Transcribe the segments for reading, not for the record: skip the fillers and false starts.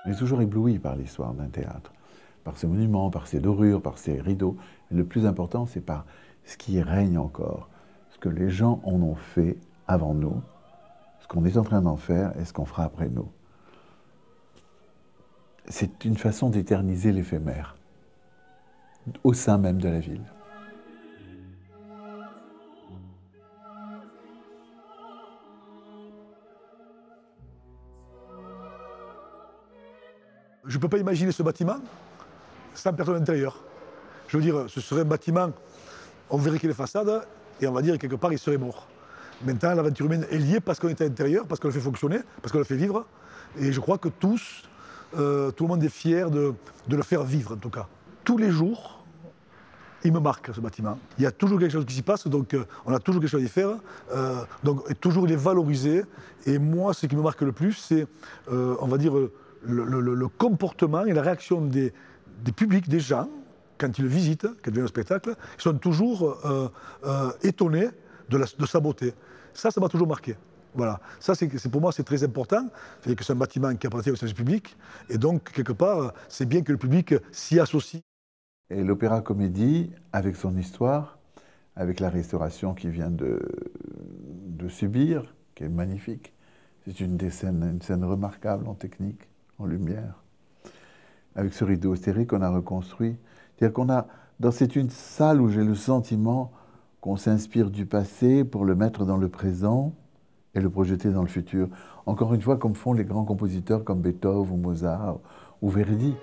On est toujours ébloui par l'histoire d'un théâtre, par ses monuments, par ses dorures, par ses rideaux. Et le plus important, c'est par ce qui règne encore, ce que les gens en ont fait avant nous, ce qu'on est en train d'en faire et ce qu'on fera après nous. C'est une façon d'éterniser l'éphémère, au sein même de la ville. Je ne peux pas imaginer ce bâtiment sans personne à l'intérieur. Je veux dire, ce serait un bâtiment, on verrait que les façades, et on va dire quelque part, il serait mort. Maintenant, l'aventure humaine est liée parce qu'on est à l'intérieur, parce qu'on le fait fonctionner, parce qu'on le fait vivre. Et je crois que tous, tout le monde est fier de le faire vivre, en tout cas. Tous les jours, il me marque, ce bâtiment. Il y a toujours quelque chose qui s'y passe, donc on a toujours quelque chose à y faire. Donc toujours, il est valorisé. Et moi, ce qui me marque le plus, c'est, on va dire, le comportement et la réaction des publics, des gens, quand ils le visitent, quand ils viennent au spectacle, ils sont toujours étonnés de sa beauté. Ça m'a toujours marqué. Voilà. Ça, pour moi, c'est très important. C'est que c'est un bâtiment qui appartient au service public. Et donc, quelque part, c'est bien que le public s'y associe. Et l'opéra-comédie, avec son histoire, avec la restauration qu'il vient de subir, qui est magnifique, c'est une scène remarquable en technique, en lumière. Avec ce rideau austérique qu'on a reconstruit. C'est-à-dire qu'on a, c'est une salle où j'ai le sentiment qu'on s'inspire du passé pour le mettre dans le présent et le projeter dans le futur. Encore une fois, comme font les grands compositeurs comme Beethoven ou Mozart ou Verdi.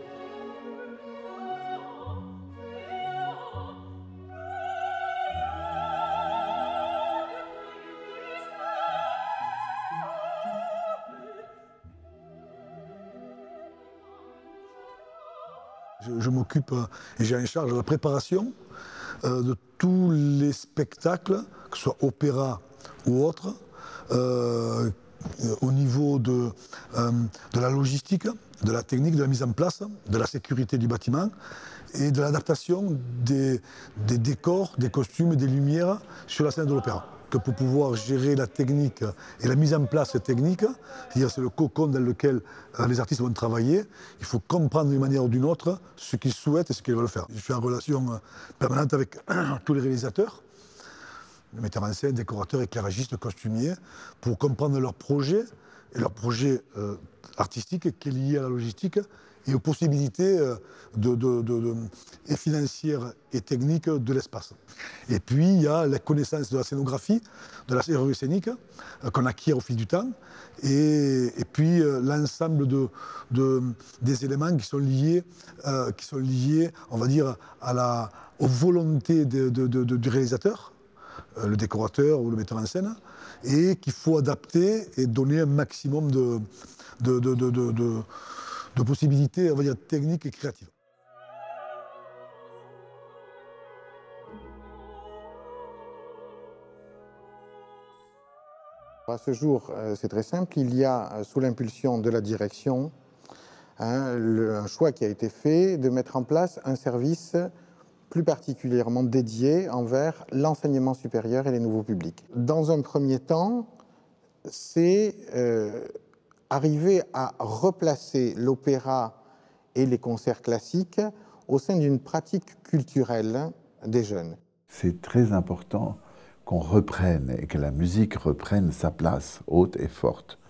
Je m'occupe et j'ai en charge la préparation de tous les spectacles, que ce soit opéra ou autre, au niveau de la logistique, de la technique, de la mise en place, de la sécurité du bâtiment et de l'adaptation des décors, des costumes et des lumières sur la scène de l'opéra. Que pour pouvoir gérer la technique et la mise en place technique, c'est-à-dire c'est le cocon dans lequel les artistes vont travailler, il faut comprendre d'une manière ou d'une autre ce qu'ils souhaitent et ce qu'ils veulent faire. Je suis en relation permanente avec tous les réalisateurs, les metteurs en scène, décorateurs, éclairagistes, costumiers, pour comprendre leur projet et leur projet artistique qui est lié à la logistique et aux possibilités et financières et techniques de l'espace. Et puis, il y a la connaissance de la scénographie, de la scénographie scénique, qu'on acquiert au fil du temps, et puis l'ensemble des éléments qui sont liés, on va dire, aux volontés du réalisateur, le décorateur ou le metteur en scène, et qu'il faut adapter et donner un maximum de possibilités, on va dire, techniques et créatives. À ce jour, c'est très simple. Il y a, sous l'impulsion de la direction, un choix qui a été fait de mettre en place un service plus particulièrement dédié envers l'enseignement supérieur et les nouveaux publics. Dans un premier temps, c'est arriver à replacer l'opéra et les concerts classiques au sein d'une pratique culturelle des jeunes. C'est très important qu'on reprenne et que la musique reprenne sa place haute et forte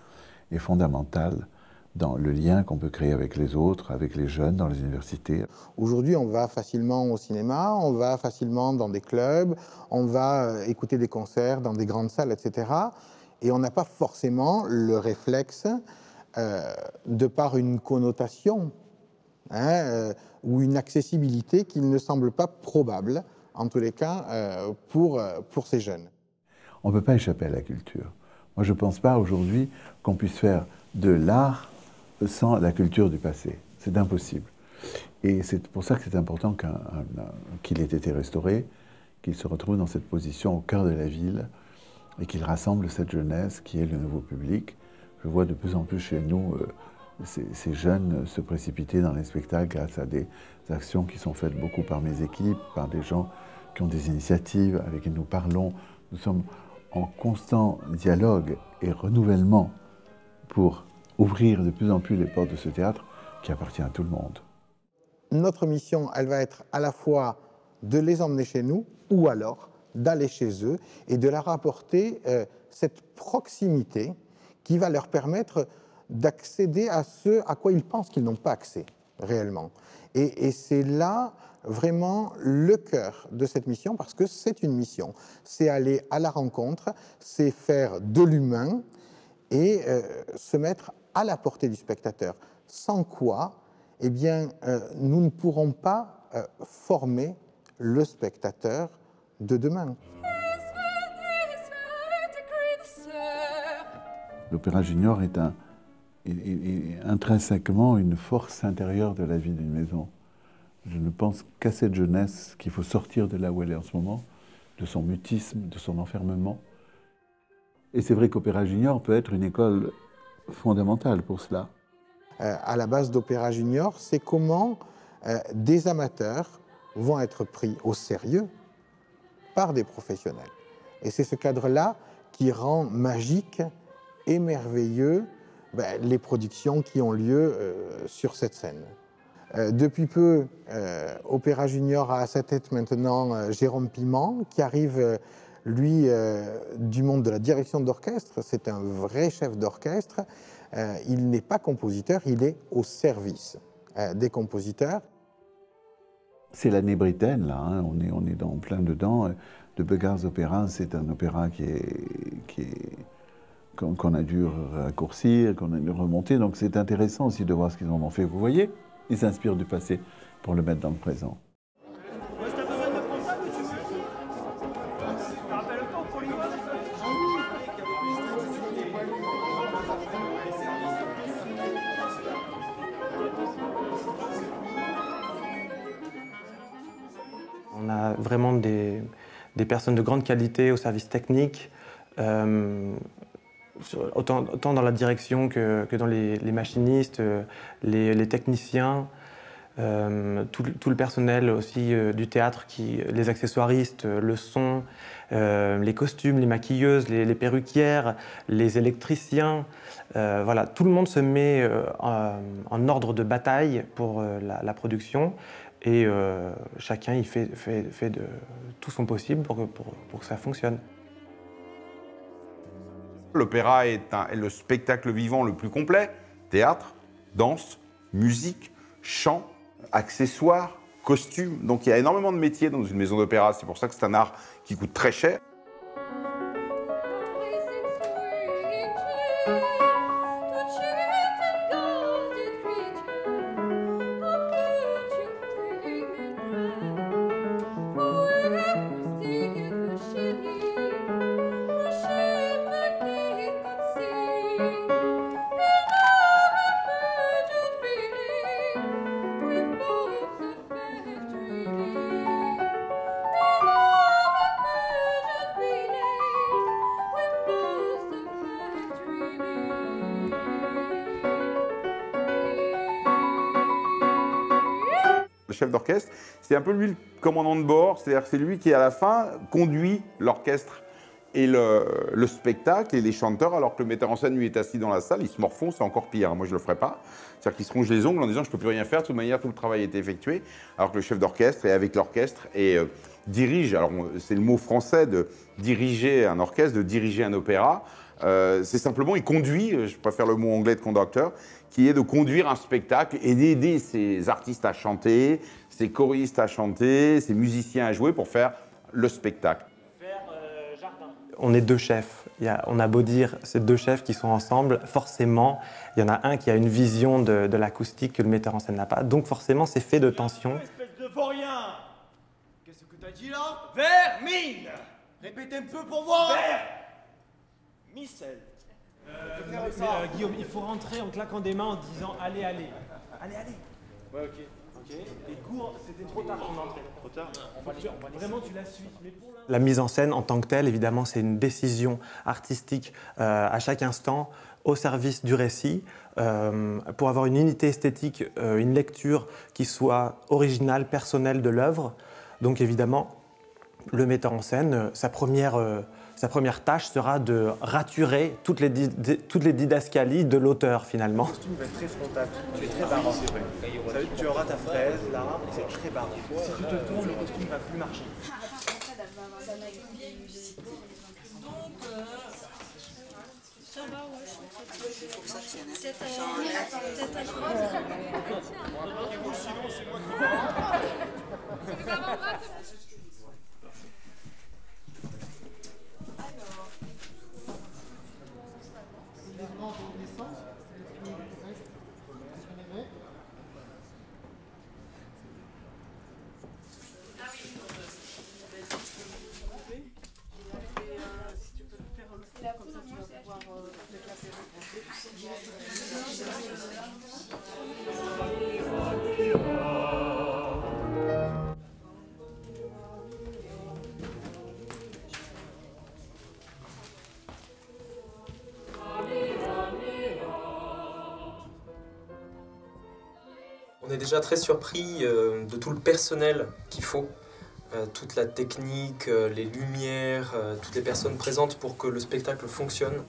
et fondamentale dans le lien qu'on peut créer avec les autres, avec les jeunes, dans les universités. Aujourd'hui, on va facilement au cinéma, on va facilement dans des clubs, on va écouter des concerts dans des grandes salles, etc. Et on n'a pas forcément le réflexe, de par une connotation ou une accessibilité qui ne semble pas probable, en tous les cas, pour ces jeunes. On ne peut pas échapper à la culture. Moi, je ne pense pas aujourd'hui qu'on puisse faire de l'art sans la culture du passé. C'est impossible. Et c'est pour ça que c'est important qu'il ait été restauré, qu'il se retrouve dans cette position au cœur de la ville et qu'il rassemble cette jeunesse qui est le nouveau public. Je vois de plus en plus chez nous ces jeunes se précipiter dans les spectacles grâce à des actions qui sont faites beaucoup par mes équipes, par des gens qui ont des initiatives, avec qui nous parlons. Nous sommes en constant dialogue et renouvellement pour ouvrir de plus en plus les portes de ce théâtre qui appartient à tout le monde. Notre mission, elle va être à la fois de les emmener chez nous ou alors d'aller chez eux et de leur apporter cette proximité qui va leur permettre d'accéder à ce à quoi ils pensent qu'ils n'ont pas accès réellement. Et c'est là vraiment le cœur de cette mission, parce que c'est une mission. C'est aller à la rencontre, c'est faire de l'humain et se mettre à la portée du spectateur. Sans quoi, eh bien, nous ne pourrons pas former le spectateur de demain. L'Opéra Junior est intrinsèquement une force intérieure de la vie d'une maison. Je ne pense qu'à cette jeunesse qu'il faut sortir de là où elle est en ce moment, de son mutisme, de son enfermement. Et c'est vrai qu'Opéra Junior peut être une école fondamentale pour cela. À la base d'Opéra Junior, c'est comment des amateurs vont être pris au sérieux par des professionnels. Et c'est ce cadre-là qui rend magique et merveilleux les productions qui ont lieu sur cette scène. Depuis peu, Opéra Junior a à sa tête maintenant Jérôme Piment, qui arrive, lui, du monde de la direction d'orchestre. C'est un vrai chef d'orchestre. Il n'est pas compositeur, il est au service des compositeurs. C'est l'année britaine, là, hein. On est dans plein dedans. De Beggars Opéra, c'est un opéra qu'on a dû raccourcir, qu'on a dû remonter. Donc c'est intéressant aussi de voir ce qu'ils en ont fait. Vous voyez, ils s'inspirent du passé pour le mettre dans le présent. On a vraiment des personnes de grande qualité au service technique, autant dans la direction que dans les machinistes, les techniciens, tout le personnel aussi du théâtre, les accessoiristes, le son, les costumes, les maquilleuses, les perruquières, les électriciens. Voilà, tout le monde se met en ordre de bataille pour la production. Et chacun il fait de tout son possible pour que ça fonctionne. L'opéra est le spectacle vivant le plus complet. Théâtre, danse, musique, chant, accessoires, costumes. Donc il y a énormément de métiers dans une maison d'opéra. C'est pour ça que c'est un art qui coûte très cher. Le chef d'orchestre, c'est un peu lui le commandant de bord, c'est-à-dire que c'est lui qui, à la fin, conduit l'orchestre et le spectacle et les chanteurs, alors que le metteur en scène, lui, est assis dans la salle, il se morfond, c'est encore pire. Moi, je ne le ferai pas. C'est-à-dire qu'il se ronge les ongles en disant « je ne peux plus rien faire, de toute manière, tout le travail a été effectué », alors que le chef d'orchestre est avec l'orchestre et dirige, alors c'est le mot français de diriger un orchestre, de diriger un opéra, c'est simplement, il conduit, je préfère le mot anglais de conducteur, qui est de conduire un spectacle et d'aider ces artistes à chanter, ces choristes à chanter, ces musiciens à jouer pour faire le spectacle. On est deux chefs. On a beau dire ces deux chefs qui sont ensemble, forcément, il y en a un qui a une vision de l'acoustique que le metteur en scène n'a pas. Donc forcément, c'est fait de tension. Espèce de vaurien! Qu'est-ce que t'as dit là? Vermine! Répétez un peu pour voir! Micelle. Guillaume, il faut rentrer en claquant des mains en disant allez, allez. Allez, allez. Ouais, ok. Et cours, c'était trop tard ton entrée. Trop tard? Vraiment, tu la suis. Mais pour La mise en scène en tant que telle, évidemment, c'est une décision artistique à chaque instant au service du récit pour avoir une unité esthétique, une lecture qui soit originale, personnelle de l'œuvre. Donc évidemment, le metteur en scène, sa première Sa première tâche sera de raturer toutes les didascalies de l'auteur, finalement. Le costume va être très frontal, tu es très baroque. Ça veut dire que tu auras ta fraise, là, et c'est très baroque. Si tu te tournes, le costume va plus marcher. Ça va, ouais, je trouve que ça tienne. Peut-être à droite. On est déjà très surpris de tout le personnel qu'il faut, toute la technique, les lumières, toutes les personnes présentes pour que le spectacle fonctionne.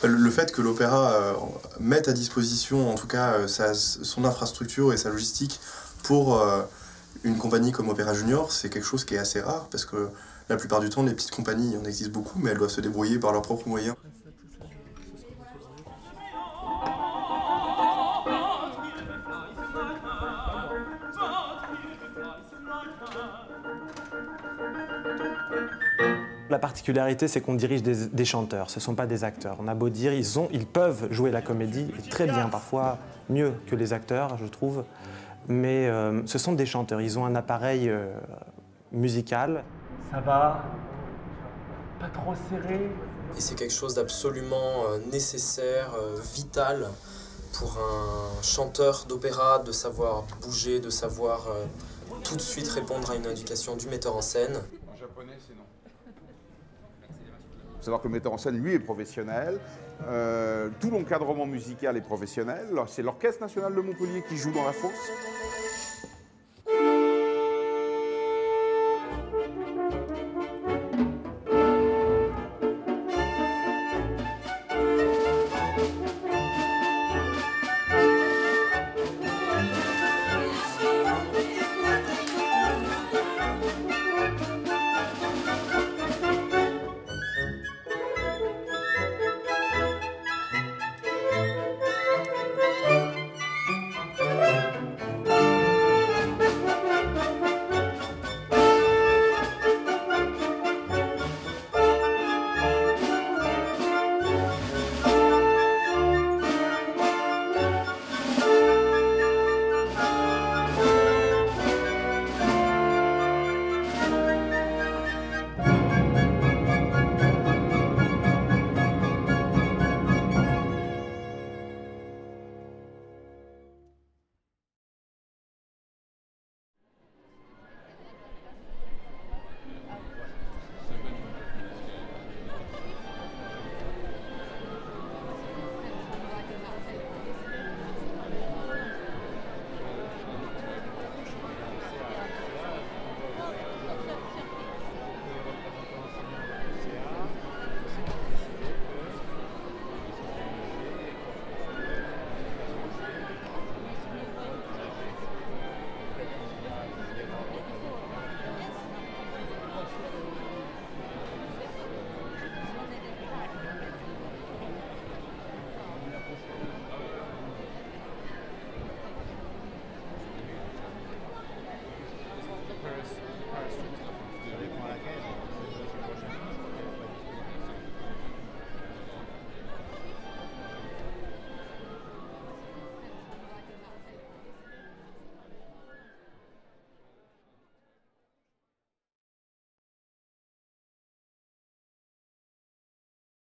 Le fait que l'opéra mette à disposition, en tout cas, son infrastructure et sa logistique pour une compagnie comme Opéra Junior, c'est quelque chose qui est assez rare, parce que la plupart du temps, les petites compagnies, il y en existe beaucoup, mais elles doivent se débrouiller par leurs propres moyens. La particularité, c'est qu'on dirige des chanteurs, ce ne sont pas des acteurs. On a beau dire, ils peuvent jouer la comédie, et très bien, parfois mieux que les acteurs, je trouve. Mais ce sont des chanteurs, ils ont un appareil musical. Ça va. Pas trop serré. Et c'est quelque chose d'absolument nécessaire, vital pour un chanteur d'opéra, de savoir bouger, de savoir tout de suite répondre à une indication du metteur en scène. En japonais, c'est non. Il faut savoir que le metteur en scène, lui, est professionnel. Tout l'encadrement musical est professionnel. C'est l'Orchestre national de Montpellier qui joue dans la fosse.